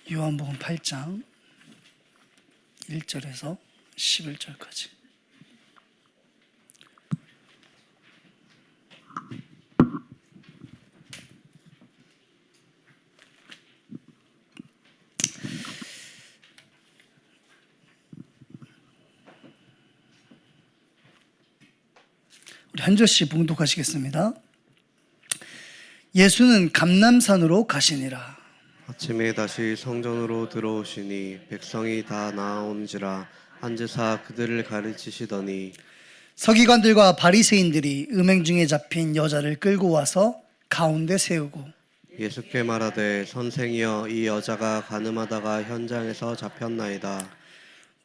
요한복음 8장 1절에서 11절까지. 우리 한 절씩 봉독하시겠습니다. 예수는 감람산으로 가시니라. 아침에 다시 성전으로 들어오시니 백성이 다 나아온지라 앉으사 그들을 가르치시더니 서기관들과 바리새인들이 음행 중에 잡힌 여자를 끌고 와서 가운데 세우고 예수께 말하되 선생이여 이 여자가 간음하다가 현장에서 잡혔나이다.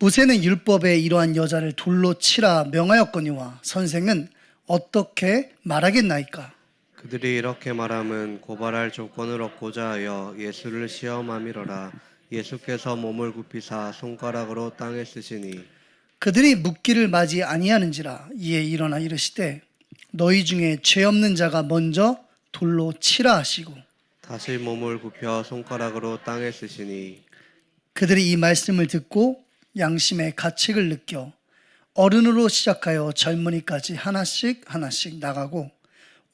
모세는 율법에 이러한 여자를 돌로 치라 명하였거니와 선생은 어떻게 말하겠나이까? 그들이 이렇게 말함은 고발할 조건을 얻고자 하여 예수를 시험함이로라. 예수께서 몸을 굽히사 손가락으로 땅에 쓰시니 그들이 묻기를 맞이 아니하는지라. 이에 일어나 이르시되 너희 중에 죄 없는 자가 먼저 돌로 치라 하시고 다시 몸을 굽혀 손가락으로 땅에 쓰시니 그들이 이 말씀을 듣고 양심의 가책을 느껴 어른으로 시작하여 젊은이까지 하나씩 나가고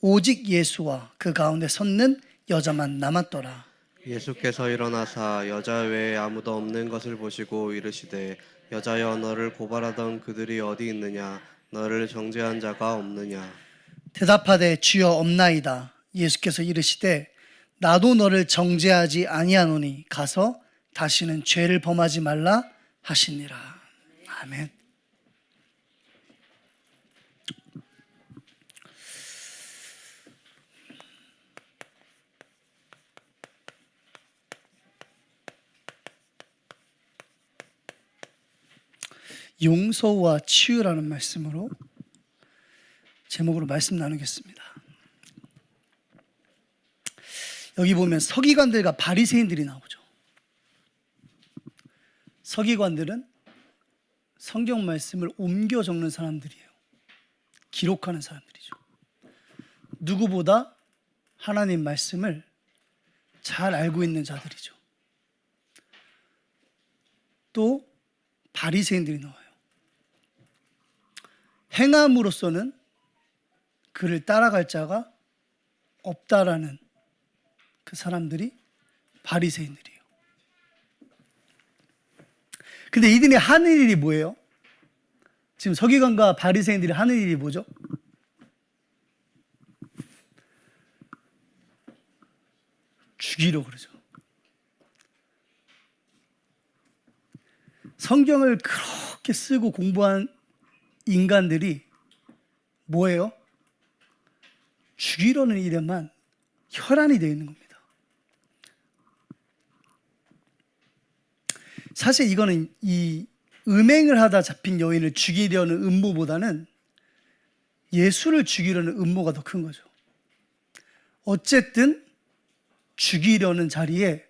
오직 예수와 그 가운데 섰는 여자만 남았더라. 예수께서 일어나사 여자 외에 아무도 없는 것을 보시고 이르시되 여자여 너를 고발하던 그들이 어디 있느냐 너를 정죄한 자가 없느냐. 대답하되 주여 없나이다. 예수께서 이르시되 나도 너를 정죄하지 아니하노니 가서 다시는 죄를 범하지 말라 하시니라. 아멘. 용서와 치유라는 말씀으로 제목으로 말씀 나누겠습니다. 여기 보면 서기관들과 바리새인들이 나오죠. 서기관들은 성경 말씀을 옮겨 적는 사람들이에요. 기록하는 사람들이죠. 누구보다 하나님 말씀을 잘 알고 있는 자들이죠. 또 바리새인들이 나와요. 행함으로서는 그를 따라갈 자가 없다라는 그 사람들이 바리새인들이에요. 근데 이들이 하는 일이 뭐예요? 지금 서기관과 바리새인들이 하는 일이 뭐죠? 죽이려 그러죠. 성경을 그렇게 쓰고 공부한 인간들이 뭐예요? 죽이려는 일에만 혈안이 되어 있는 겁니다. 사실 이거는 이 음행을 하다 잡힌 여인을 죽이려는 음모보다는 예수를 죽이려는 음모가 더 큰 거죠. 어쨌든 죽이려는 자리에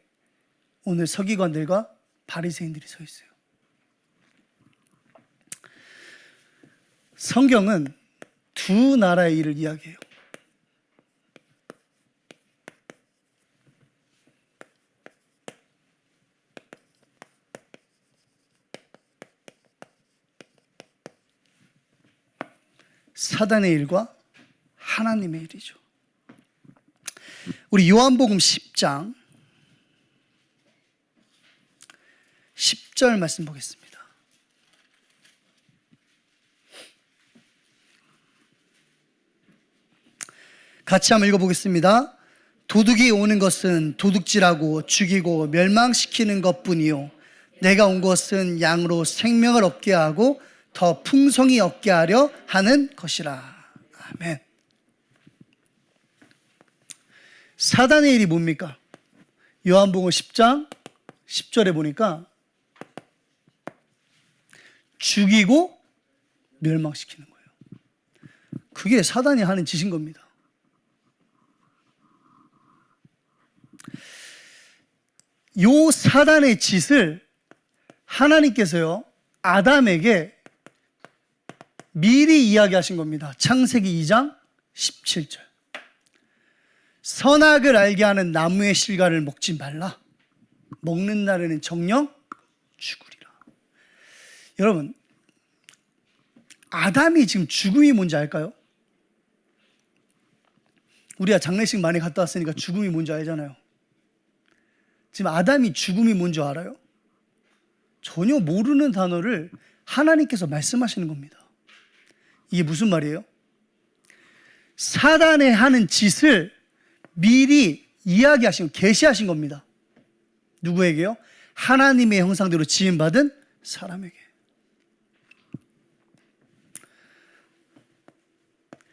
오늘 서기관들과 바리새인들이 서 있어요. 성경은 두 나라의 일을 이야기해요. 사단의 일과 하나님의 일이죠. 우리 요한복음 10장 10절 말씀 보겠습니다. 같이 한번 읽어보겠습니다. 도둑이 오는 것은 도둑질하고 죽이고 멸망시키는 것뿐이요 내가 온 것은 양으로 생명을 얻게 하고 더 풍성히 얻게 하려 하는 것이라. 아멘. 사단의 일이 뭡니까? 요한복음 10장 10절에 보니까 죽이고 멸망시키는 거예요. 그게 사단이 하는 짓인 겁니다. 요 사단의 짓을 하나님께서요 아담에게 미리 이야기하신 겁니다. 창세기 2장 17절. 선악을 알게 하는 나무의 실과를 먹지 말라. 먹는 날에는 정령 죽으리라. 여러분, 아담이 지금 죽음이 뭔지 알까요? 우리가 장례식 많이 갔다 왔으니까 죽음이 뭔지 알잖아요. 지금 아담이 죽음이 뭔지 알아요? 전혀 모르는 단어를 하나님께서 말씀하시는 겁니다. 이게 무슨 말이에요? 사단의 하는 짓을 미리 이야기하신, 계시하신 겁니다. 누구에게요? 하나님의 형상대로 지음받은 사람에게.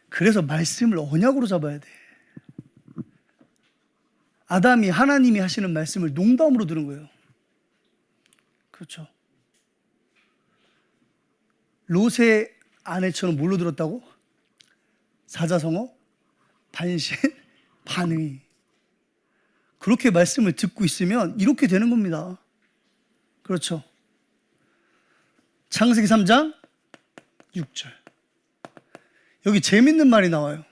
그래서 말씀을 언약으로 잡아야 돼. 아담이 하나님이 하시는 말씀을 농담으로 들은 거예요. 그렇죠. 롯의 아내처럼 뭘로 들었다고? 사자성어, 반신, 반의. 그렇게 말씀을 듣고 있으면 이렇게 되는 겁니다. 그렇죠. 창세기 3장 6절. 여기 재밌는 말이 나와요.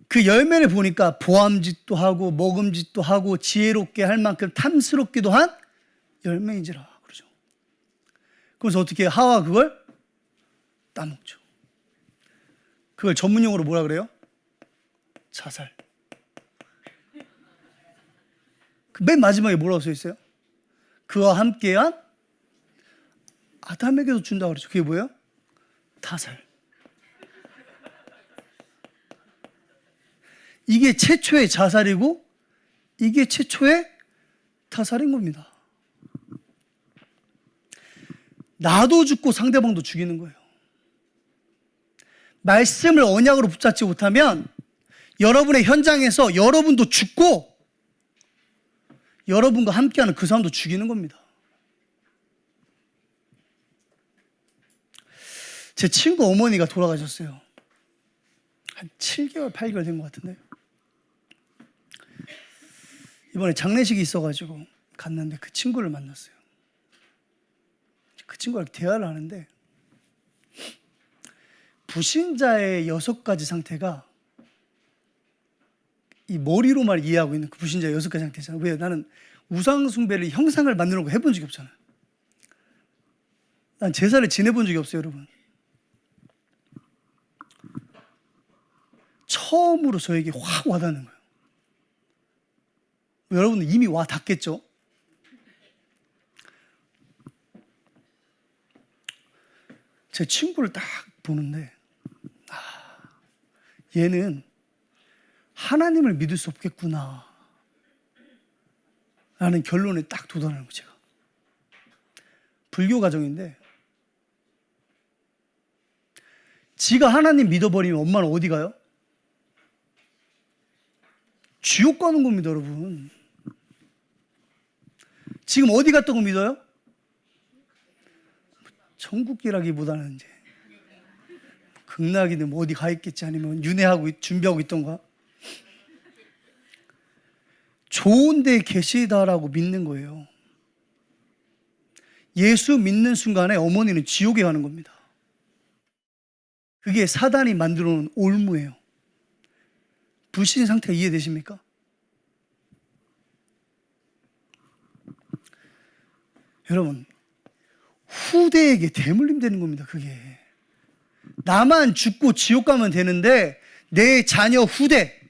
그 열매를 보니까 보암짓도 하고 먹음짓도 하고 지혜롭게 할 만큼 탐스럽기도 한 열매인지라 그러죠. 그래서 어떻게 하와 그걸 따먹죠. 그걸 전문용어로 뭐라 그래요? 자살. 그 맨 마지막에 뭐라고 써 있어요? 그와 함께한 아담에게도 준다고 그러죠. 그게 뭐예요? 타살. 이게 최초의 자살이고 이게 최초의 타살인 겁니다. 나도 죽고 상대방도 죽이는 거예요. 말씀을 언약으로 붙잡지 못하면 여러분의 현장에서 여러분도 죽고 여러분과 함께하는 그 사람도 죽이는 겁니다. 제 친구 어머니가 돌아가셨어요. 한 7개월, 8개월 된 것 같은데. 이번에 장례식이 있어가지고 갔는데 그 친구를 만났어요. 그 친구랑 대화를 하는데 불신자의 6가지 상태가 이 머리로만 이해하고 있는 그 불신자의 6가지 상태잖아요. 왜? 나는 우상숭배를 형상을 만드는 거 해본 적이 없잖아요. 난 제사를 지내본 적이 없어요, 여러분. 처음으로 저에게 확 와닿는 거예요. 여러분은 이미 와 닿겠죠? 제 친구를 딱 보는데 얘는 하나님을 믿을 수 없겠구나 라는 결론에 딱 도달하는 거예요. 제가 불교 가정인데 지가 하나님 믿어버리면 엄마는 어디 가요? 지옥 가는 겁니다, 여러분. 지금 어디 갔다고 믿어요? 천국이라기보다는 이제 극락이든 뭐 어디 가 있겠지, 아니면 윤회하고 준비하고 있던가. 좋은 데 계시다라고 믿는 거예요. 예수 믿는 순간에 어머니는 지옥에 가는 겁니다. 그게 사단이 만들어 놓은 올무예요. 불신 상태가 이해되십니까? 여러분, 후대에게 대물림 되는 겁니다. 그게 나만 죽고 지옥 가면 되는데 내 자녀 후대,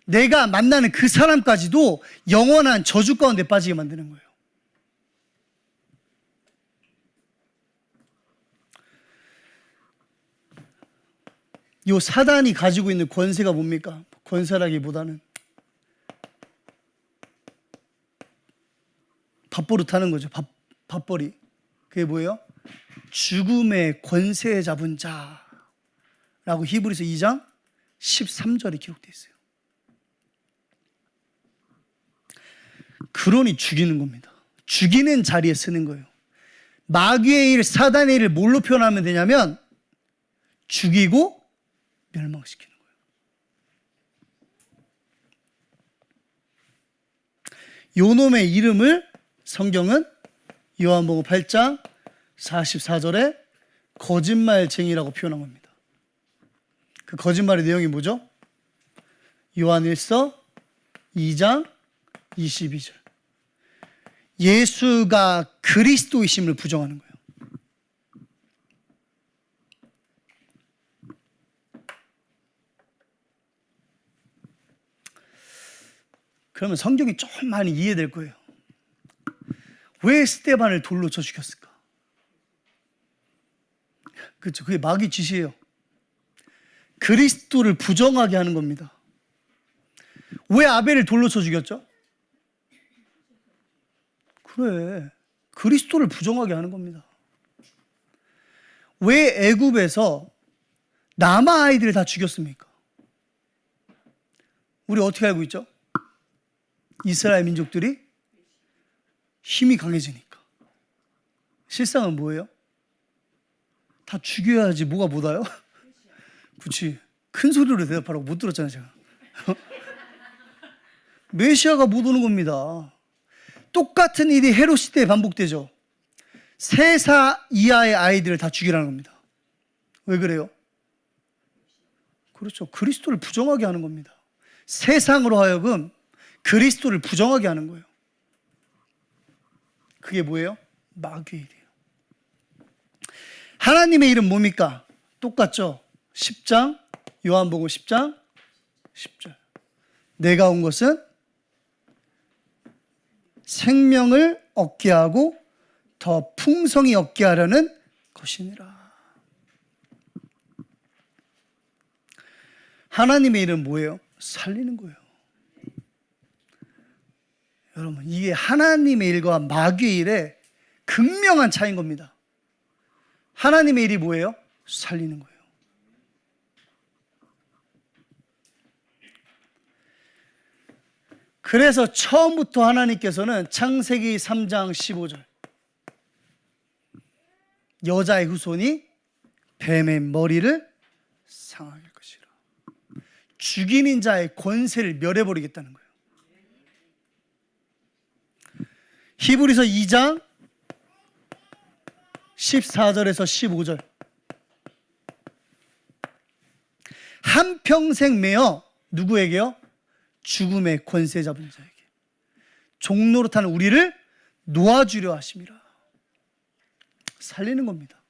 내가 만나는 그 사람까지도 영원한 저주 가운데 빠지게 만드는 거예요. 요 사단이 가지고 있는 권세가 뭡니까? 권세라기보다는 밥버릇하는 거죠. 밥벌이. 그게 뭐예요? 죽음의 권세 잡은 자라고 히브리서 2장 13절에 기록되어 있어요. 그러니 죽이는 겁니다. 죽이는 자리에 쓰는 거예요. 마귀의 일, 사단의 일을 뭘로 표현하면 되냐면 죽이고 멸망시키는 거예요. 요 놈의 이름을 성경은 요한복음 8장 44절에 거짓말쟁이라고 표현한 겁니다. 그 거짓말의 내용이 뭐죠? 요한 1서 2장 22절. 예수가 그리스도이심을 부정하는 거예요. 그러면 성경이 좀 많이 이해될 거예요. 왜 스데반을 돌로 쳐 죽였을까? 그렇죠. 그게 마귀 짓이에요. 그리스도를 부정하게 하는 겁니다. 왜 아벨을 돌로 쳐 죽였죠? 그래, 그리스도를 부정하게 하는 겁니다. 왜 애굽에서 남아 아이들을 다 죽였습니까? 우리 어떻게 알고 있죠? 이스라엘 민족들이 힘이 강해지니까. 실상은 뭐예요? 다 죽여야지 뭐가 못 와요? 그렇지. 큰 소리로 대답하라고 못 들었잖아요, 제가. 메시아가 못 오는 겁니다. 똑같은 일이 헤롯 시대에 반복되죠. 3살 이하의 아이들을 다 죽이라는 겁니다. 왜 그래요? 그렇죠. 그리스도를 부정하게 하는 겁니다. 세상으로 하여금 그리스도를 부정하게 하는 거예요. 그게 뭐예요? 마귀의 일이에요. 하나님의 일은 뭡니까? 똑같죠. 10장, 요한복음 10장 10절. 내가 온 것은 생명을 얻게 하고 더 풍성히 얻게 하려는 것이니라. 하나님의 일은 뭐예요? 살리는 거예요. 여러분, 이게 하나님의 일과 마귀의 일의 극명한 차이인 겁니다. 하나님의 일이 뭐예요? 살리는 거예요. 그래서 처음부터 하나님께서는 창세기 3장 15절 여자의 후손이 뱀의 머리를 상하게 할 것이라. 죽이는 자의 권세를 멸해버리겠다는 거예요. 히브리서 2장 14절에서 15절. 한평생 매어 누구에게요? 죽음의 권세 잡은 자에게. 종노릇하는 우리를 놓아주려 하심이라. 살리는 겁니다.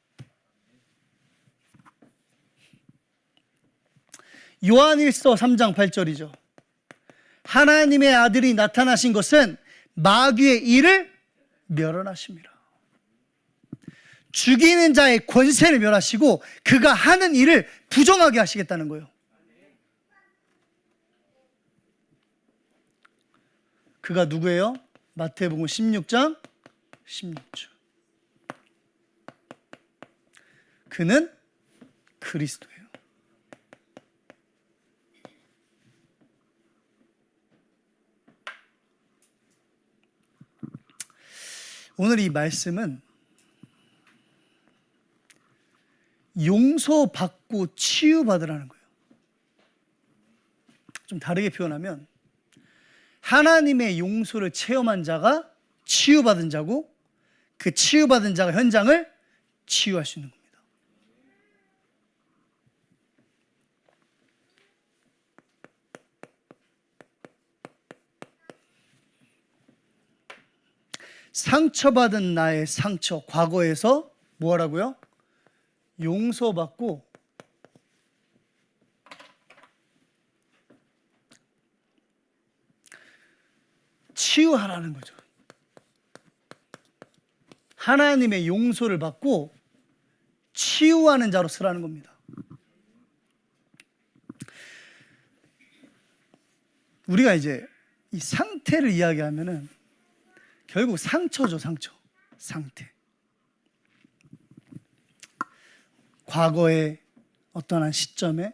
요한일서 3장 8절이죠. 하나님의 아들이 나타나신 것은 마귀의 일을 멸하심이라. 죽이는 자의 권세를 멸하시고 그가 하는 일을 부정하게 하시겠다는 거예요. 그가 누구예요? 마태복음 16장 16절. 그는 그리스도예요. 오늘 이 말씀은 용서받고 치유받으라는 거예요. 좀 다르게 표현하면 하나님의 용서를 체험한 자가 치유받은 자고 그 치유받은 자가 현장을 치유할 수 있는 겁니다. 상처받은 나의 상처, 과거에서 뭐 하라고요? 용서받고 치유하라는 거죠. 하나님의 용서를 받고 치유하는 자로 쓰라는 겁니다. 우리가 이제 이 상태를 이야기하면은 결국 상처죠, 상태. 과거의 어떠한 한 시점에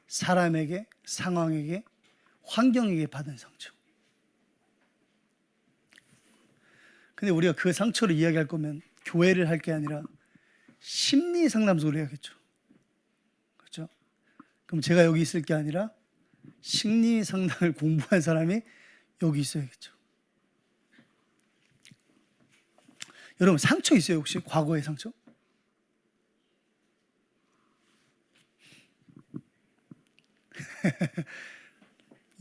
사람에게, 상황에게, 환경에게 받은 상처. 근데 우리가 그 상처를 이야기할 거면 교회를 할 게 아니라 심리 상담소를 해야겠죠. 그렇죠? 그럼 제가 여기 있을 게 아니라 심리 상담을 공부한 사람이 여기 있어야겠죠. 여러분 상처 있어요 혹시? 과거의 상처?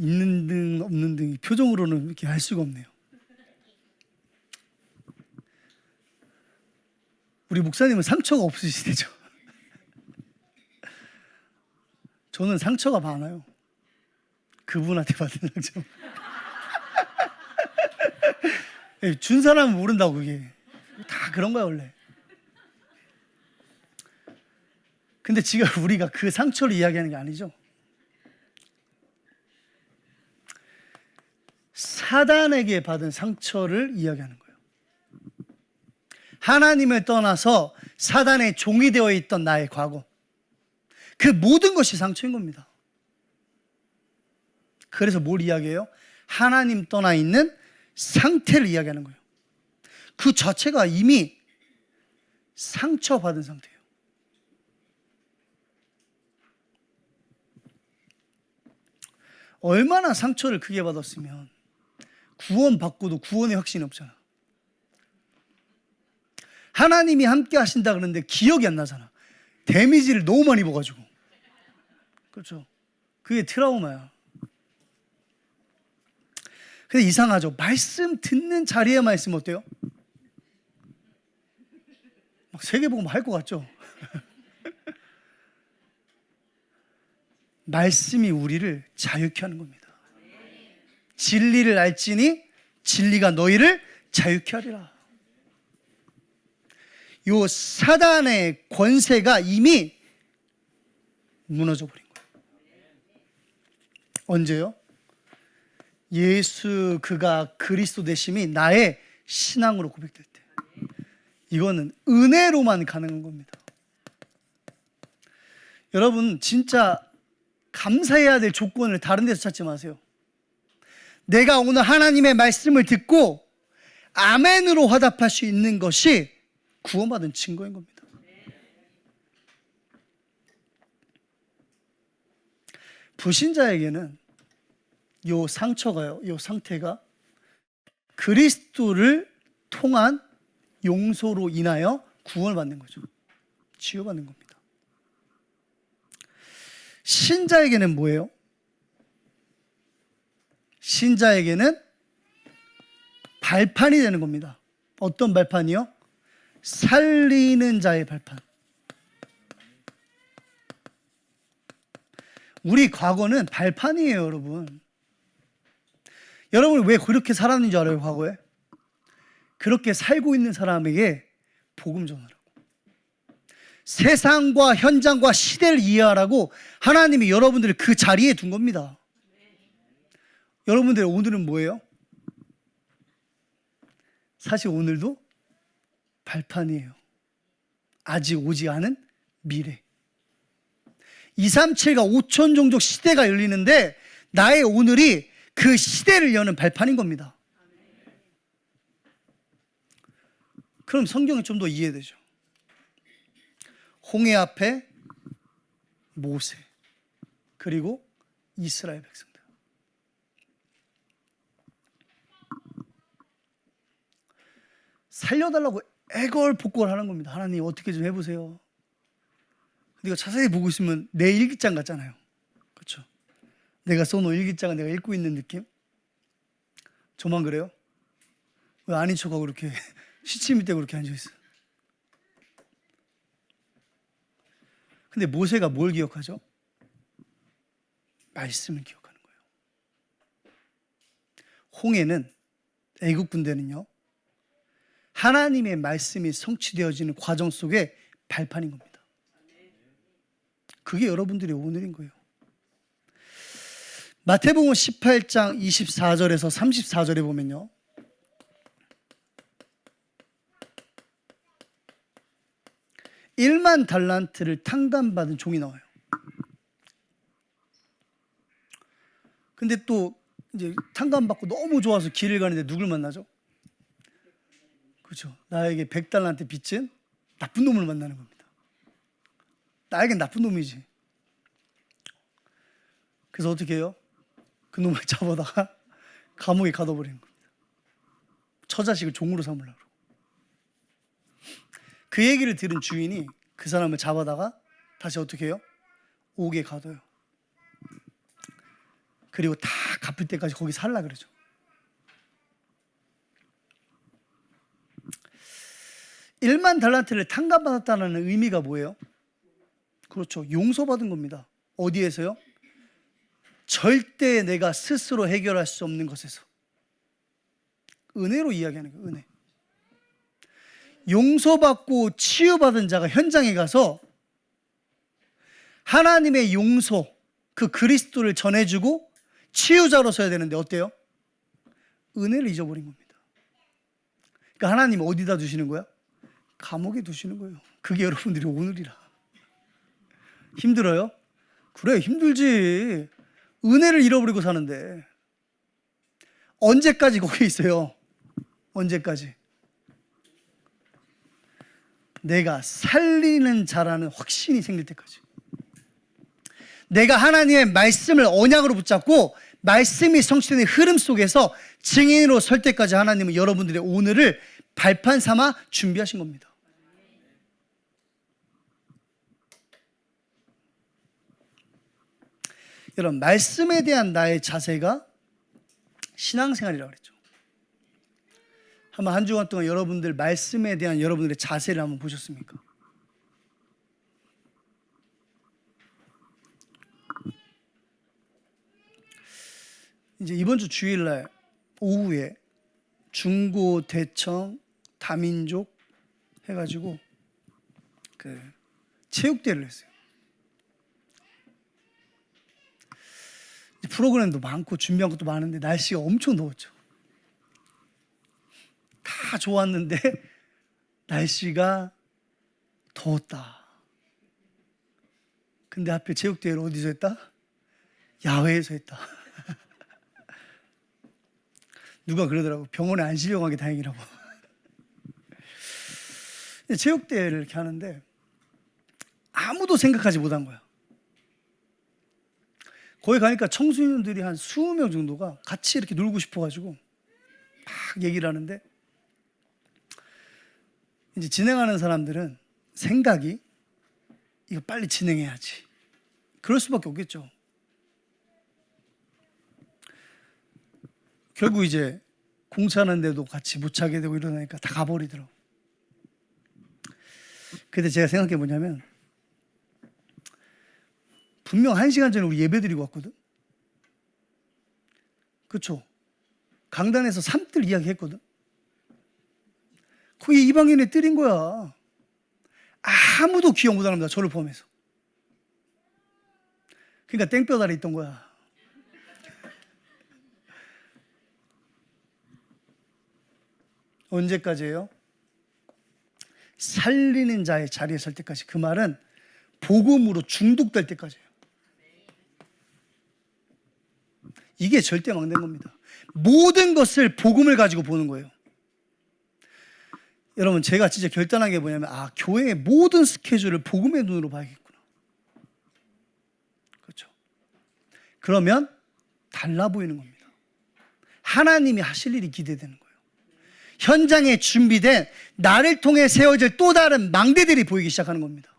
있는 등 없는 등 표정으로는 이렇게 할 수가 없네요. 우리 목사님은 상처가 없으시대죠. 저는 상처가 많아요. 그분한테 받은 상처. 준 사람은 모른다고. 그게 다 그런 거야 원래. 근데 지금 우리가 그 상처를 이야기하는 게 아니죠. 사단에게 받은 상처를 이야기하는 거예요. 하나님을 떠나서 사단의 종이 되어 있던 나의 과거, 그 모든 것이 상처인 겁니다. 그래서 뭘 이야기해요? 하나님 떠나 있는 상태를 이야기하는 거예요. 그 자체가 이미 상처받은 상태예요. 얼마나 상처를 크게 받았으면 구원받고도 구원의 확신이 없잖아. 하나님이 함께 하신다 그러는데 기억이 안 나잖아. 데미지를 너무 많이 입어가지고. 그렇죠? 그게 트라우마야. 근데 이상하죠. 말씀 듣는 자리에만 있으면 어때요? 막 세계복음 할 것 같죠? 말씀이 우리를 자유케 하는 겁니다. 진리를 알지니 진리가 너희를 자유케 하리라. 요 사단의 권세가 이미 무너져 버린 거예요. 언제요? 예수 그가 그리스도 되심이 나의 신앙으로 고백될 때. 이거는 은혜로만 가능한 겁니다. 여러분 진짜 감사해야 될 조건을 다른 데서 찾지 마세요. 내가 오늘 하나님의 말씀을 듣고 아멘으로 화답할 수 있는 것이 구원받은 증거인 겁니다. 불신자에게는 요 상처가요, 요 상태가 그리스도를 통한 용서로 인하여 구원을 받는 거죠. 치유받는 겁니다. 신자에게는 뭐예요? 신자에게는 발판이 되는 겁니다. 어떤 발판이요? 살리는 자의 발판. 우리 과거는 발판이에요, 여러분. 여러분 왜 그렇게 살았는지 알아요, 과거에? 그렇게 살고 있는 사람에게 복음 전하라고. 세상과 현장과 시대를 이해하라고 하나님이 여러분들을 그 자리에 둔 겁니다. 여러분들 오늘은 뭐예요? 사실 오늘도 발판이에요. 아직 오지 않은 미래. 237과 5천 종족 시대가 열리는데 나의 오늘이 그 시대를 여는 발판인 겁니다. 그럼 성경이 좀 더 이해되죠. 홍해 앞에 모세 그리고 이스라엘 백성들. 살려달라고 애걸복걸하는 겁니다. 하나님 어떻게 좀 해보세요. 근데 이거 자세히 보고 있으면 내 일기장 같잖아요. 그렇죠? 내가 써놓은 일기장을 내가 읽고 있는 느낌? 저만 그래요? 왜 아닌 척하고 이렇게 시침이 떼고 이렇게 앉아있어? 근데 모세가 뭘 기억하죠? 말씀을 기억하는 거예요. 홍해는, 애국 군대는요, 하나님의 말씀이 성취되어지는 과정 속에 발판인 겁니다. 그게 여러분들의 오늘인 거예요. 마태복음 18장 24절에서 34절에 보면요, (1만) 달란트를 탕감받은 종이 나와요. 근데 또 이제 탕감받고 너무 좋아서 길을 가는데 누굴 만나죠? 그렇죠. 나에게 100달란트 빚진 나쁜 놈을 만나는 겁니다. 나에겐 나쁜 놈이지. 그래서 어떻게 해요? 그 놈을 잡아다가 감옥에 가둬버리는 겁니다. 처자식을 종으로 삼으려고. 그 얘기를 들은 주인이 그 사람을 잡아다가 다시 어떻게 해요? 옥에 가둬요. 그리고 다 갚을 때까지 거기 살라 그러죠. 일만 달란트를 탕감받았다는 의미가 뭐예요? 그렇죠. 용서받은 겁니다. 어디에서요? 절대 내가 스스로 해결할 수 없는 것에서. 은혜로 이야기하는 거예요. 은혜. 용서받고 치유받은 자가 현장에 가서 하나님의 용서, 그 그리스도를 전해주고 치유자로 서야 되는데 어때요? 은혜를 잊어버린 겁니다. 그러니까 하나님 어디다 두시는 거야? 감옥에 두시는 거예요. 그게 여러분들이 오늘이라. 힘들어요? 그래, 힘들지. 은혜를 잃어버리고 사는데 언제까지 거기 있어요? 언제까지? 내가 살리는 자라는 확신이 생길 때까지. 내가 하나님의 말씀을 언약으로 붙잡고 말씀이 성취되는 흐름 속에서 증인으로 설 때까지 하나님은 여러분들의 오늘을 발판 삼아 준비하신 겁니다. 여러분, 말씀에 대한 나의 자세가 신앙생활이라고 그랬죠. 한번 한 주간 동안 여러분들 말씀에 대한 여러분들의 자세를 한번 보셨습니까? 이제 이번 주 주일날 오후에 중고, 대청, 다민족 해가지고 그 체육대회를 했어요. 프로그램도 많고 준비한 것도 많은데 날씨가 엄청 더웠죠. 다 좋았는데 날씨가 더웠다. 근데 하필 체육대회를 어디서 했다? 야외에서 했다. 누가 그러더라고. 병원에 안 실려간 게 다행이라고. 체육대회를 이렇게 하는데 아무도 생각하지 못한 거야. 거기 가니까 청소년들이 한 20명 정도가 같이 이렇게 놀고 싶어가지고 막 얘기를 하는데, 이제 진행하는 사람들은 생각이 이거 빨리 진행해야지. 그럴 수밖에 없겠죠. 결국 이제 공차하는데도 같이 못 차게 되고 이러니까 다 가버리더라고. 근데 제가 생각한 게 뭐냐면, 분명 1시간 전에 우리 예배 드리고 왔거든. 그렇죠? 강단에서 산뜰 이야기 했거든. 그게 이방인의 뜰인 거야. 아무도 기억 못 합니다. 저를 포함해서. 그러니까 땡볕 아래 있던 거야. 언제까지예요? 살리는 자의 자리에 설 때까지. 그 말은 복음으로 중독될 때까지예요. 이게 절대 막는 겁니다. 모든 것을 복음을 가지고 보는 거예요. 여러분, 제가 진짜 결단한 게 뭐냐면, 교회의 모든 스케줄을 복음의 눈으로 봐야겠구나. 그렇죠? 그러면 달라 보이는 겁니다. 하나님이 하실 일이 기대되는 거예요. 현장에 준비된 나를 통해 세워질 또 다른 망대들이 보이기 시작하는 겁니다.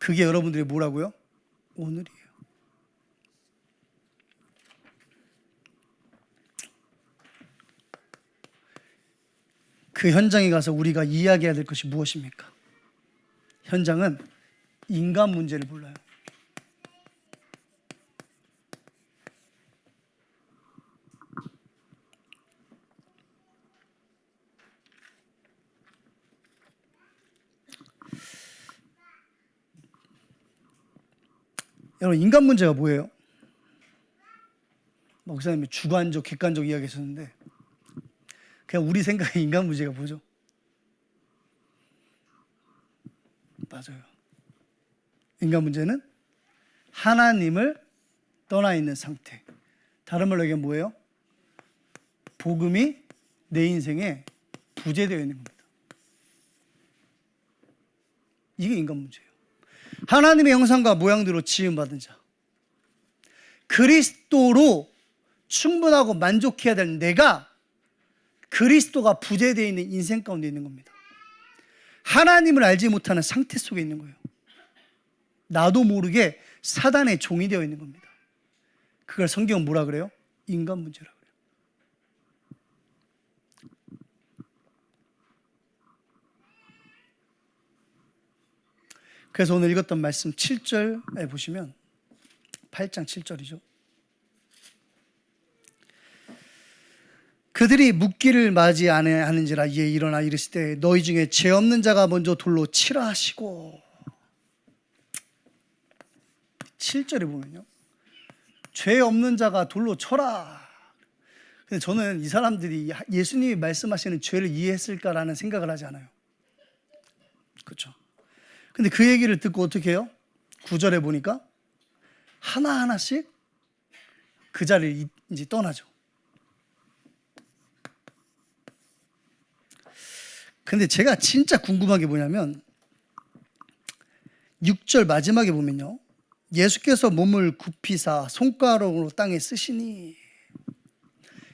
그게 여러분들이 뭐라고요? 오늘이에요. 그 현장에 가서 우리가 이야기해야 될 것이 무엇입니까? 현장은 인간 문제를 몰라요. 여러분, 인간 문제가 뭐예요? 목사님이 주관적, 객관적 이야기 하셨는데, 그냥 우리 생각에 인간 문제가 뭐죠? 맞아요. 인간 문제는 하나님을 떠나 있는 상태. 다른 말로 얘기하면 뭐예요? 복음이 내 인생에 부재되어 있는 겁니다. 이게 인간 문제예요. 하나님의 형상과 모양대로 지음받은 자, 그리스도로 충분하고 만족해야 될 내가 그리스도가 부재되어 있는 인생 가운데 있는 겁니다. 하나님을 알지 못하는 상태 속에 있는 거예요. 나도 모르게 사단의 종이 되어 있는 겁니다. 그걸 성경은 뭐라 그래요? 인간 문제라 그래요. 그래서 오늘 읽었던 말씀 7절에 보시면 8장 7절이죠. 그들이 묻기를 맞이 아니하는지라 이에 일어나 이르시되 너희 중에 죄 없는 자가 먼저 돌로 치라 하시고 7절에 보면요. 죄 없는 자가 돌로 쳐라. 근데 저는 이 사람들이 예수님이 말씀하시는 죄를 이해했을까라는 생각을 하지 않아요. 그렇죠? 근데 그 얘기를 듣고 어떻게 해요? 9절에 보니까 하나하나씩 그 자리를 이제 떠나죠. 근데 제가 진짜 궁금한 게 뭐냐면 6절 마지막에 보면요. 예수께서 몸을 굽히사 손가락으로 땅에 쓰시니,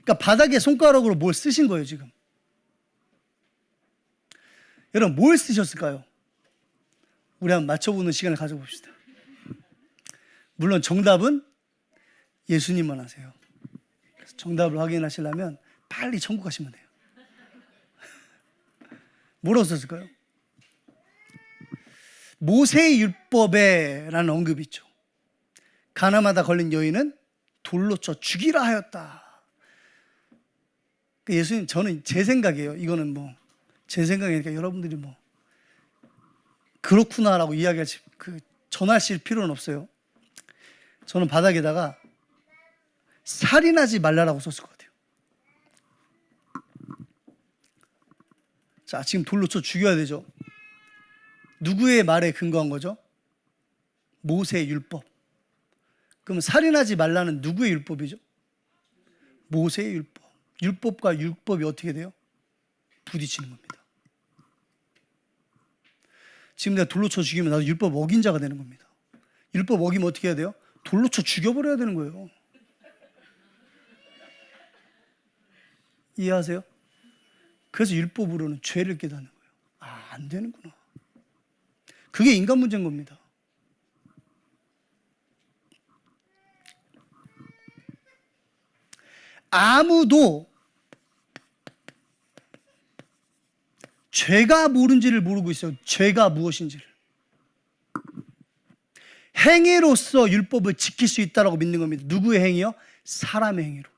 그러니까 바닥에 손가락으로 뭘 쓰신 거예요 지금. 여러분 뭘 쓰셨을까요? 우리 한번 맞춰보는 시간을 가져봅시다. 물론 정답은 예수님만 아세요. 그래서 정답을 확인하시려면 빨리 천국 가시면 돼요. 뭐라고 썼을까요? 모세의 율법에라는 언급이 있죠. 가늠하다 걸린 여인은 돌로 쳐 죽이라 하였다. 예수님, 저는 제 생각이에요. 이거는 뭐 제 생각이니까 여러분들이 뭐 그렇구나라고 이야기하시, 전하실 필요는 없어요. 저는 바닥에다가 살인하지 말라라고 썼을 것 같아요. 자, 지금 돌로 쳐 죽여야 되죠. 누구의 말에 근거한 거죠? 모세의 율법. 그럼 살인하지 말라는 누구의 율법이죠? 모세의 율법. 율법과 율법이 어떻게 돼요? 부딪히는 겁니다. 지금 내가 돌로 쳐 죽이면 나도 율법 어긴 자가 되는 겁니다. 율법 어기면 어떻게 해야 돼요? 돌로 쳐 죽여버려야 되는 거예요. 이해하세요? 그래서 율법으로는 죄를 깨닫는 거예요. 아, 안 되는구나. 그게 인간 문제인 겁니다. 아무도 죄가 뭔지를 모르고 있어요. 죄가 무엇인지를. 행위로서 율법을 지킬 수 있다고 믿는 겁니다. 누구의 행위요? 사람의 행위로.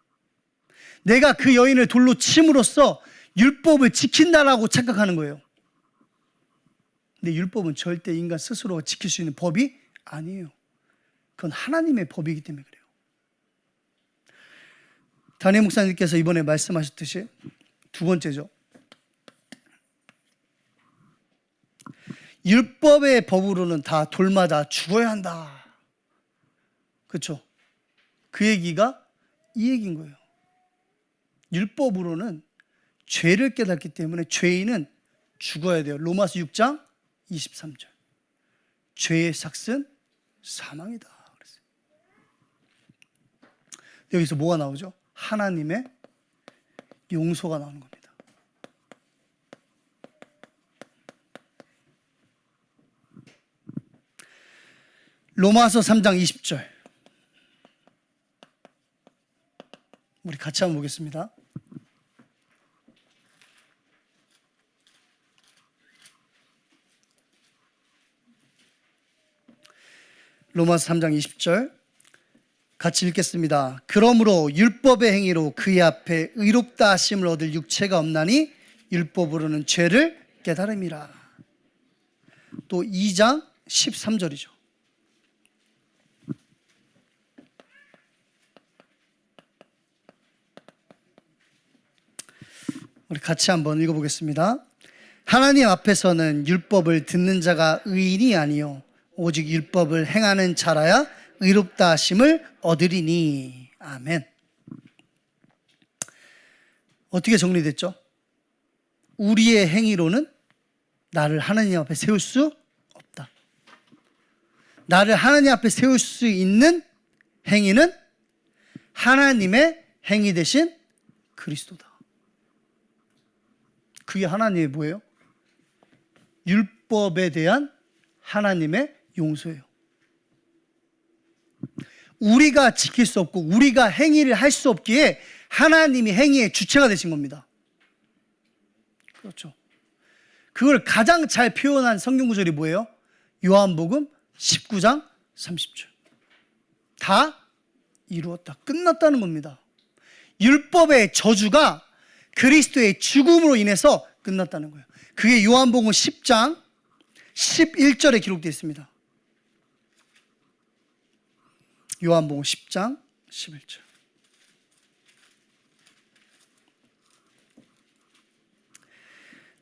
내가 그 여인을 돌로 침으로써 율법을 지킨다라고 착각하는 거예요. 근데 율법은 절대 인간 스스로 지킬 수 있는 법이 아니에요. 그건 하나님의 법이기 때문에 그래요. 담임 목사님께서 이번에 말씀하셨듯이 두 번째죠. 율법의 법으로는 다 돌마다 죽어야 한다. 그렇죠? 그 얘기가 이 얘기인 거예요. 율법으로는 죄를 깨닫기 때문에 죄인은 죽어야 돼요. 로마서 6장 23절. 죄의 삭은 사망이다. 그랬어요. 여기서 뭐가 나오죠? 하나님의 용서가 나오는 겁니다. 로마서 3장 20절. 우리 같이 한번 보겠습니다. 로마서 3장 20절 같이 읽겠습니다. 그러므로 율법의 행위로 그의 앞에 의롭다 하심을 얻을 육체가 없나니 율법으로는 죄를 깨달음이라. 또 2장 13절이죠. 우리 같이 한번 읽어보겠습니다. 하나님 앞에서는 율법을 듣는 자가 의인이 아니요 오직 율법을 행하는 자라야 의롭다 하심을 얻으리니. 아멘. 어떻게 정리됐죠? 우리의 행위로는 나를 하나님 앞에 세울 수 없다. 나를 하나님 앞에 세울 수 있는 행위는 하나님의 행위 대신 그리스도다. 그게 하나님의 뭐예요? 율법에 대한 하나님의 용서예요. 우리가 지킬 수 없고 우리가 행위를 할 수 없기에 하나님이 행위의 주체가 되신 겁니다. 그렇죠. 그걸 가장 잘 표현한 성경 구절이 뭐예요? 요한복음 19장 30절. 다 이루었다. 끝났다는 겁니다. 율법의 저주가 그리스도의 죽음으로 인해서 끝났다는 거예요. 그게 요한복음 10장 11절에 기록되어 있습니다. 요한복음 10장 11절.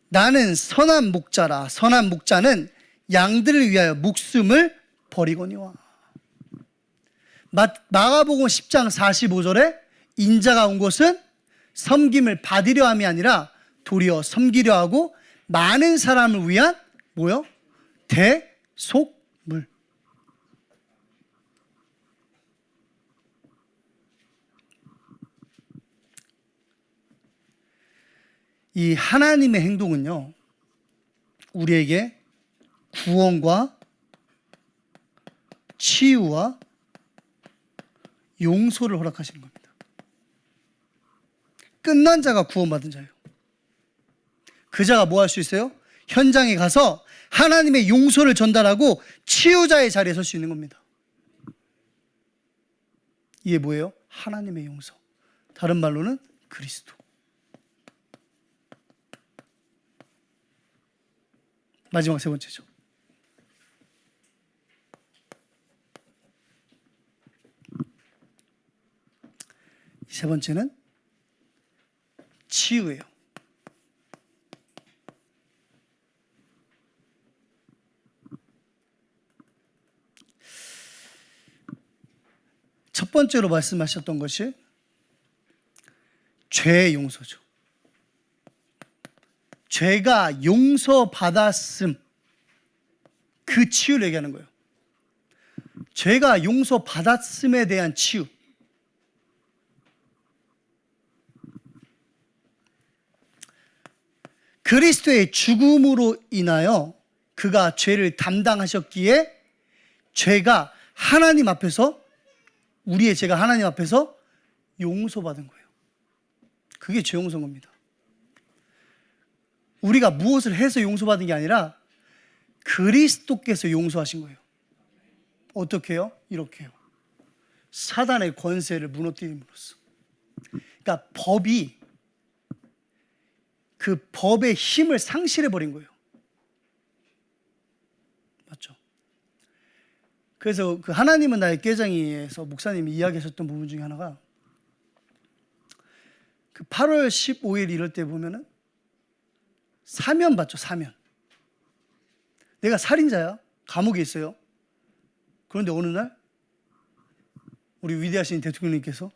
나는 선한 목자라. 선한 목자는 양들을 위하여 목숨을 버리거니와. 마가복음 10장 45절에 인자가 온 것은 섬김을 받으려 함이 아니라 도리어 섬기려 하고 많은 사람을 위한 뭐요? 대속물. 이 하나님의 행동은요, 우리에게 구원과 치유와 용서를 허락하시는 겁니다. 끝난 자가 구원받은 자예요. 그 자가 뭐 할 수 있어요? 현장에 가서 하나님의 용서를 전달하고 치유자의 자리에 설 수 있는 겁니다. 이게 뭐예요? 하나님의 용서. 다른 말로는 그리스도. 마지막 세 번째죠. 세 번째는 치유예요. 첫 번째로 말씀하셨던 것이 죄의 용서죠. 죄가 용서받았음, 그 치유를 얘기하는 거예요. 죄가 용서받았음에 대한 치유. 그리스도의 죽음으로 인하여 그가 죄를 담당하셨기에 죄가 하나님 앞에서, 우리의 죄가 하나님 앞에서 용서받은 거예요. 그게 죄 용서인 겁니다. 우리가 무엇을 해서 용서받은 게 아니라 그리스도께서 용서하신 거예요. 어떻게 해요? 이렇게 해요. 사단의 권세를 무너뜨림으로써. 그러니까 법이 그 법의 힘을 상실해버린 거예요. 맞죠? 그래서 그 하나님은 나의 꾀장이에서 목사님이 이야기하셨던 부분 중에 하나가 그 8월 15일 이럴 때 보면은 사면 받죠, 사면. 내가 살인자야. 감옥에 있어요. 그런데 어느 날 우리 위대하신 대통령님께서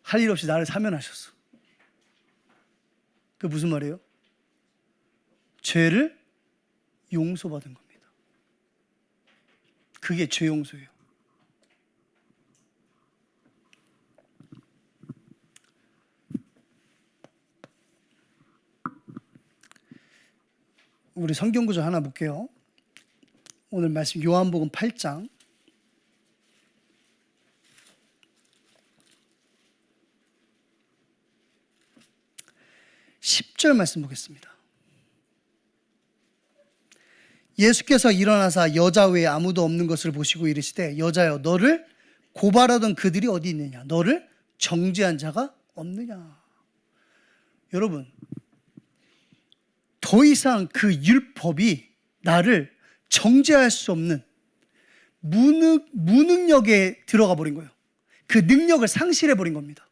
할 일 없이 나를 사면하셨어. 그게 무슨 말이에요? 죄를 용서받은 겁니다. 그게 죄 용서예요. 우리 성경 구절 하나 볼게요. 오늘 말씀 요한복음 8장 10절 말씀 보겠습니다. 예수께서 일어나사 여자 외에 아무도 없는 것을 보시고 이르시되 여자여 너를 고발하던 그들이 어디 있느냐? 너를 정죄한 자가 없느냐? 여러분, 더 이상 그 율법이 나를 정죄할 수 없는 무능력에 들어가 버린 거예요. 그 능력을 상실해 버린 겁니다.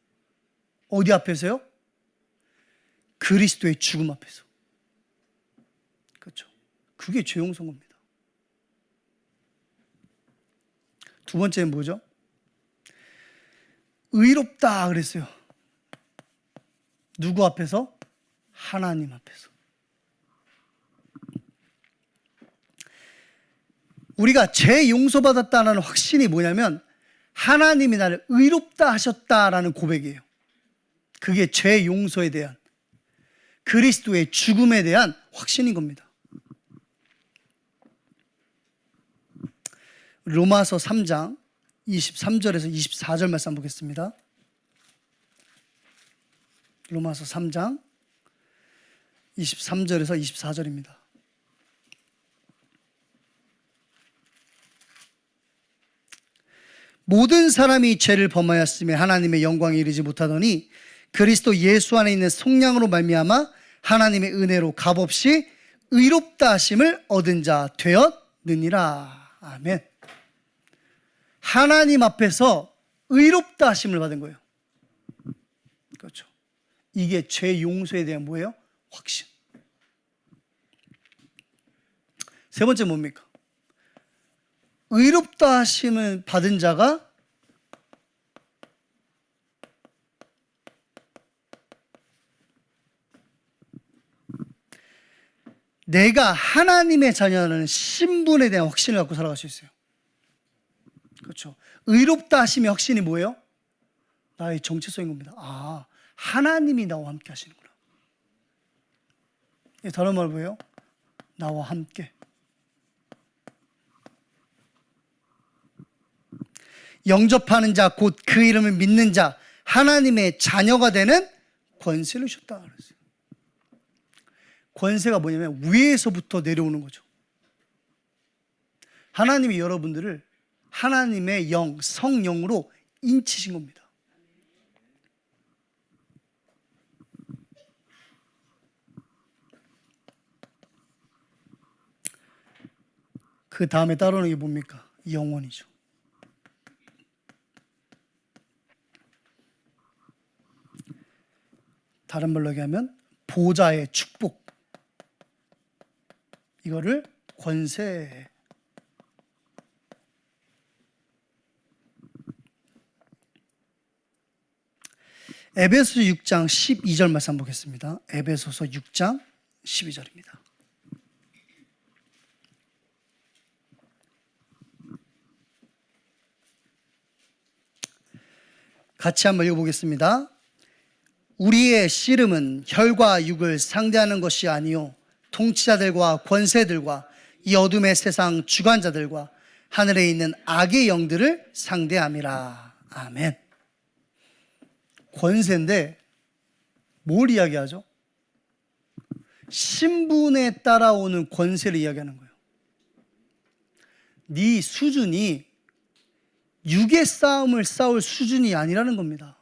어디 앞에서요? 그리스도의 죽음 앞에서. 그렇죠. 그게 죄 용서인 겁니다. 두 번째는 뭐죠? 의롭다 그랬어요. 누구 앞에서? 하나님 앞에서. 우리가 죄 용서받았다는 확신이 뭐냐면 하나님이 나를 의롭다 하셨다라는 고백이에요. 그게 죄 용서에 대한, 그리스도의 죽음에 대한 확신인 겁니다. 로마서 3장 23절에서 24절 말씀 보겠습니다. 로마서 3장 23절에서 24절입니다. 모든 사람이 죄를 범하였으며 하나님의 영광에 이르지 못하더니 그리스도 예수 안에 있는 속량으로 말미암아 하나님의 은혜로 값없이 의롭다 하심을 얻은 자 되었느니라. 아멘. 하나님 앞에서 의롭다 하심을 받은 거예요. 그렇죠. 이게 죄 용서에 대한 뭐예요? 확신. 세 번째 뭡니까? 의롭다 하심을 받은 자가 내가 하나님의 자녀라는 신분에 대한 확신을 갖고 살아갈 수 있어요. 그렇죠. 의롭다 하심의 확신이 뭐예요? 나의 정체성인 겁니다. 아, 하나님이 나와 함께 하시는구나. 다른 말로 뭐예요? 나와 함께. 영접하는 자, 곧 그 이름을 믿는 자, 하나님의 자녀가 되는 권세를 주셨다 그랬어요. 권세가 뭐냐면 위에서부터 내려오는 거죠. 하나님이 여러분들을 하나님의 영, 성령으로 인치신 겁니다. 그 다음에 따라오는 게 뭡니까? 영원이죠. 다른 말로 얘기하면 보좌의 축복. 이거를 권세. 에베소서 6장 12절 말씀 보겠습니다. 에베소서 6장 12절입니다. 같이 한번 읽어보겠습니다. 우리의 씨름은 혈과 육을 상대하는 것이 아니요 통치자들과 권세들과 이 어둠의 세상 주관자들과 하늘에 있는 악의 영들을 상대함이라. 아멘. 권세인데 뭘 이야기하죠? 신분에 따라오는 권세를 이야기하는 거예요. 네 수준이 육의 싸움을 싸울 수준이 아니라는 겁니다.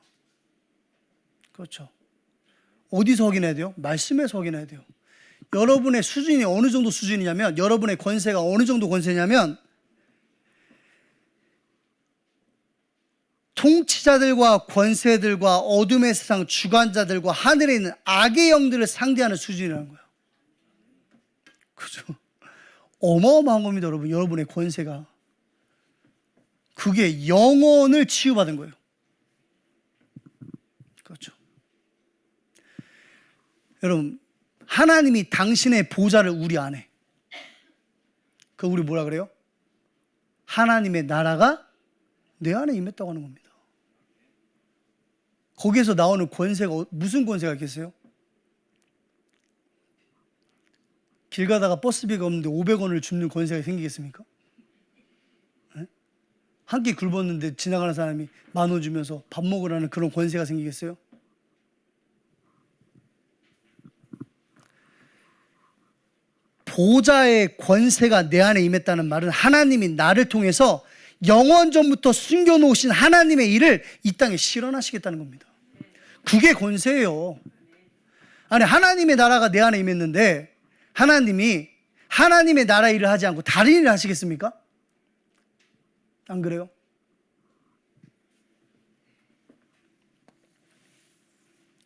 그렇죠. 어디서 확인해야 돼요? 말씀에서 확인해야 돼요. 여러분의 수준이 어느 정도 수준이냐면, 여러분의 권세가 어느 정도 권세냐면, 통치자들과 권세들과 어둠의 세상 주관자들과 하늘에 있는 악의 영들을 상대하는 수준이라는 거예요. 그죠? 어마어마한 겁니다, 여러분. 여러분의 권세가. 그게 영혼을 치유받은 거예요. 그렇죠. 여러분, 하나님이 당신의 보좌를 우리 안에, 그 우리 뭐라 그래요? 하나님의 나라가 내 안에 임했다고 하는 겁니다. 거기에서 나오는 권세가 무슨 권세가 있겠어요? 길 가다가 버스비가 없는데 500원을 줍는 권세가 생기겠습니까? 네? 한 끼 굶었는데 지나가는 사람이 10,000원 주면서 밥 먹으라는 그런 권세가 생기겠어요? 보좌의 권세가 내 안에 임했다는 말은 하나님이 나를 통해서 영원 전부터 숨겨놓으신 하나님의 일을 이 땅에 실현하시겠다는 겁니다. 그게 권세예요. 아니, 하나님의 나라가 내 안에 임했는데 하나님이 하나님의 나라 일을 하지 않고 다른 일을 하시겠습니까? 안 그래요?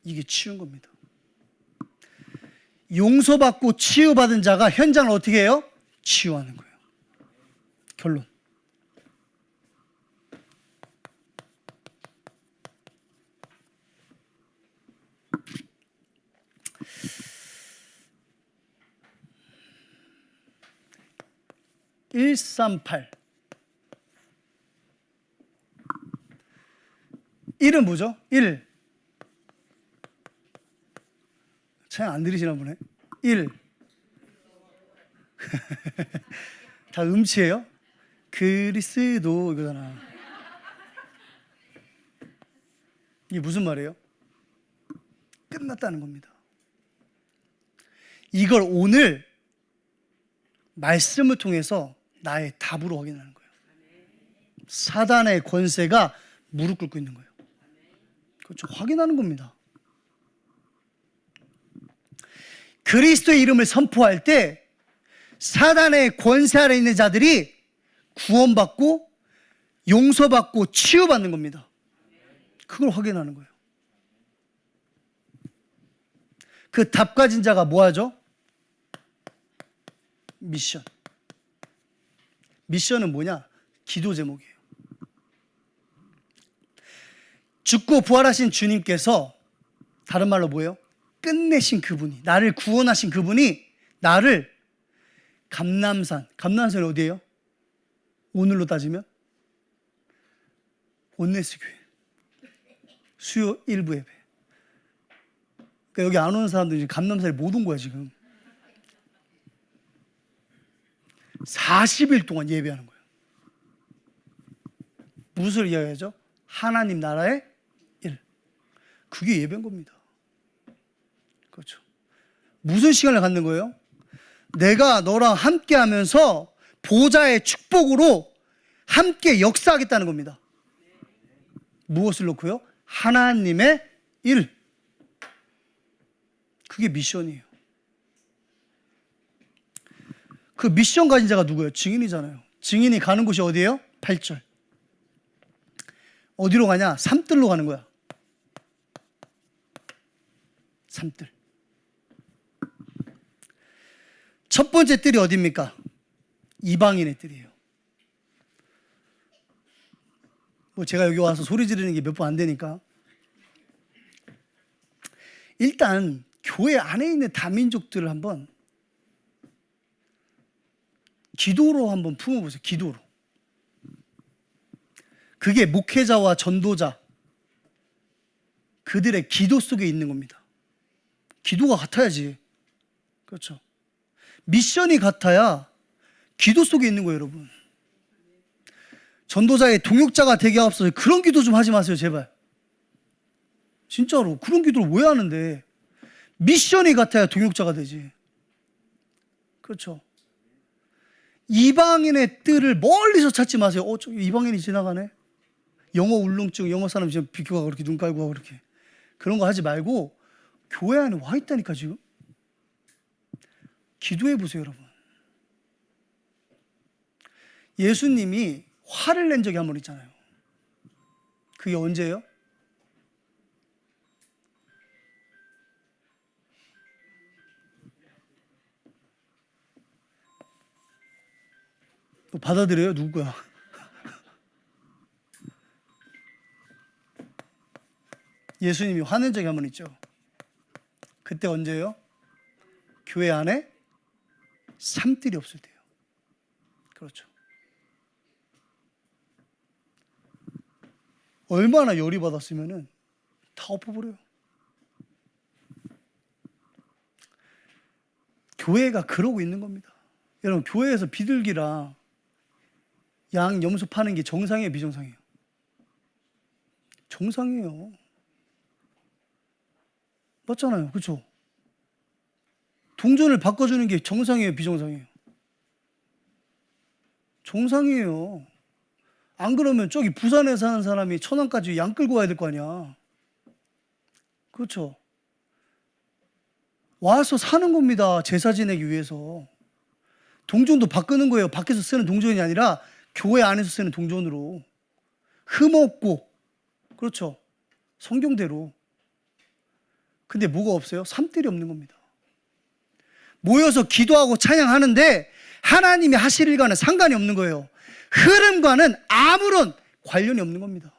이게 치유인 겁니다. 용서받고 치유받은 자가 현장을 어떻게 해요? 치유하는 거예요. 결론. (138) 1은 뭐죠? 1. 잘 안 들리시나 보네. 1. 다 음치예요? 그리스도 이거잖아. 이게 무슨 말이에요? 끝났다는 겁니다. 이걸 오늘 말씀을 통해서 나의 답으로 확인하는 거예요. 사단의 권세가 무릎 꿇고 있는 거예요. 그렇죠. 확인하는 겁니다. 그리스도의 이름을 선포할 때 사단의 권세 아래 있는 자들이 구원받고 용서받고 치유받는 겁니다. 그걸 확인하는 거예요. 그 답 가진 자가 뭐 하죠? 미션. 미션은 뭐냐? 기도 제목이에요. 죽고 부활하신 주님께서 다른 말로 뭐예요? 끝내신 그분이, 나를 구원하신 그분이 나를 감남산이 어디예요? 오늘로 따지면 온네스 교회 수요 일부 예배. 그러니까 여기 안 오는 사람들이 지금 감남산에 못 온 거야 지금. 40일 동안 예배하는 거예요. 무엇을 이야기하죠? 하나님 나라의 일. 그게 예배인 겁니다. 그렇죠. 무슨 시간을 갖는 거예요? 내가 너랑 함께 하면서 보좌의 축복으로 함께 역사하겠다는 겁니다. 무엇을 놓고요? 하나님의 일. 그게 미션이에요. 그 미션 가진 자가 누구예요? 증인이잖아요. 증인이 가는 곳이 어디예요? 8절. 어디로 가냐? 산뜰로 가는 거야. 산뜰. 첫 번째 뜰이 어디입니까? 이방인의 뜰이에요. 뭐 제가 여기 와서 소리 지르는 게 몇 번 안 되니까. 일단 교회 안에 있는 다민족들을 한번 기도로 한번 품어보세요. 기도로. 그게 목회자와 전도자, 그들의 기도 속에 있는 겁니다. 기도가 같아야지. 그렇죠. 미션이 같아야 기도 속에 있는 거예요, 여러분. 전도자의 동역자가 되게 하옵소서. 그런 기도 좀 하지 마세요, 제발. 진짜로. 그런 기도를 왜 하는데? 미션이 같아야 동역자가 되지. 그렇죠. 이방인의 뜰을 멀리서 찾지 마세요. 저 이방인이 지나가네. 영어 울렁증, 영어 사람 지금 비켜가고 그렇게 눈 깔고 가고 그렇게. 그런 거 하지 말고 교회 안에 와 있다니까 지금. 기도해 보세요, 여러분. 예수님이 화를 낸 적이 한 번 있잖아요. 그게 언제예요? 받아들여요? 누구야? 예수님이 화낸 적이 한 번 있죠. 그때 언제예요? 교회 안에 산뜰이 없을 때요. 그렇죠. 얼마나 열이 받았으면은 다 엎어버려요. 교회가 그러고 있는 겁니다. 여러분, 교회에서 비둘기랑 양 염소 파는 게 정상이에요, 비정상이에요? 정상이에요. 맞잖아요, 그렇죠? 동전을 바꿔주는 게 정상이에요, 비정상이에요? 정상이에요. 안 그러면 저기 부산에 사는 사람이 천안까지 양 끌고 와야 될 거 아니야. 그렇죠? 와서 사는 겁니다, 제사 지내기 위해서. 동전도 바꾸는 거예요. 밖에서 쓰는 동전이 아니라 교회 안에서 쓰는 동전으로. 흠없고, 그렇죠? 성경대로. 근데 뭐가 없어요? 산뜰이 없는 겁니다. 모여서 기도하고 찬양하는데 하나님이 하실 일과는 상관이 없는 거예요. 흐름과는 아무런 관련이 없는 겁니다.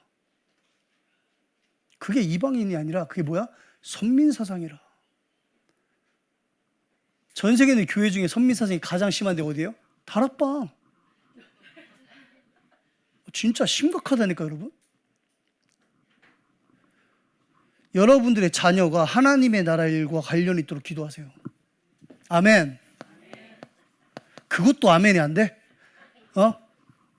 그게 이방인이 아니라 그게 뭐야? 선민사상이라. 전 세계 있는 교회 중에 선민사상이 가장 심한데 어디예요? 다락방. 진짜 심각하다니까, 여러분. 여러분들의 자녀가 하나님의 나라 일과 관련이 있도록 기도하세요. 아멘. 그것도 아멘이 안 돼?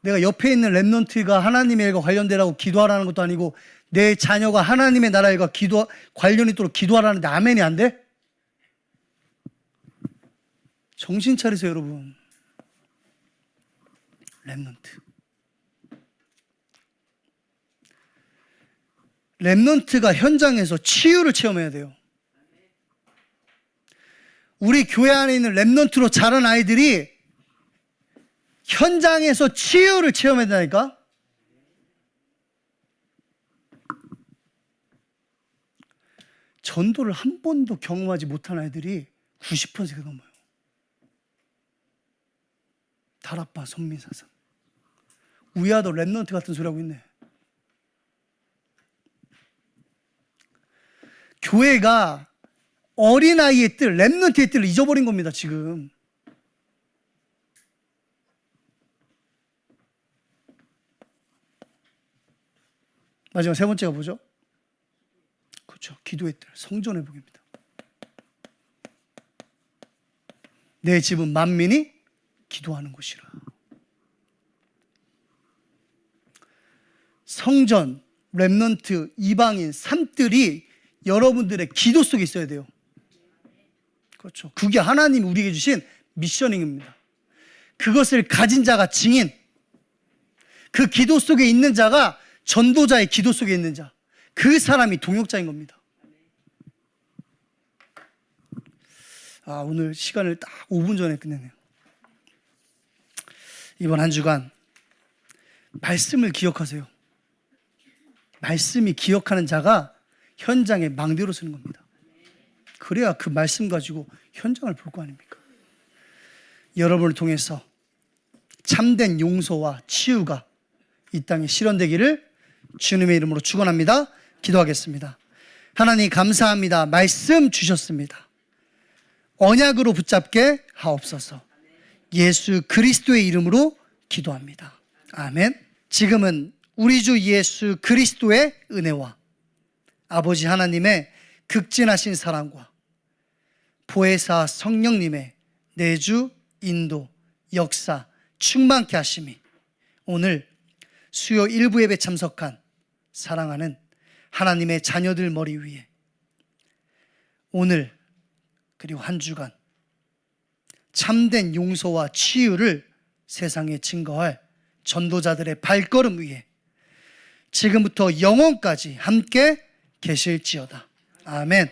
내가 옆에 있는 랩넌트가 하나님의 일과 관련되라고 기도하라는 것도 아니고 내 자녀가 하나님의 나라에 관련이 있도록 기도하라는데 아멘이 안 돼? 정신 차리세요, 여러분. 렘넌트가 현장에서 치유를 체험해야 돼요. 우리 교회 안에 있는 렘넌트로 자란 아이들이 현장에서 치유를 체험해야 된다니까? 전도를 한 번도 경험하지 못한 아이들이 90%가 넘어요. 다락방, 선민사상. 우야도 렘넌트 같은 소리 하고 있네. 교회가 어린아이의 뜰, 렘넌트의 뜰을 잊어버린 겁니다, 지금. 마지막 세 번째가 뭐죠? 그렇죠. 기도의 뜰, 성전의 복입니다. 내 집은 만민이 기도하는 곳이라. 성전, 렘넌트, 이방인, 산뜰이 여러분들의 기도 속에 있어야 돼요. 그렇죠. 그게 하나님이 우리에게 주신 미셔닝입니다. 그것을 가진 자가 증인, 그 기도 속에 있는 자가 전도자의 기도 속에 있는 자, 그 사람이 동역자인 겁니다. 오늘 시간을 딱 5분 전에 끝내네요. 이번 한 주간 말씀을 기억하세요. 말씀이 기억하는 자가 현장에 망대로 서는 겁니다. 그래야 그 말씀 가지고 현장을 볼 거 아닙니까? 여러분을 통해서 참된 용서와 치유가 이 땅에 실현되기를 주님의 이름으로 축원합니다. 기도하겠습니다. 하나님 감사합니다. 말씀 주셨습니다. 언약으로 붙잡게 하옵소서. 예수 그리스도의 이름으로 기도합니다. 아멘. 지금은 우리 주 예수 그리스도의 은혜와 아버지 하나님의 극진하신 사랑과 보혜사 성령님의 내주, 인도, 역사, 충만케 하심이 오늘 수요 일부 예배 참석한 사랑하는 하나님의 자녀들 머리 위에 오늘 그리고 한 주간 참된 용서와 치유를 세상에 증거할 전도자들의 발걸음 위에 지금부터 영원까지 함께 계실지어다. 아멘.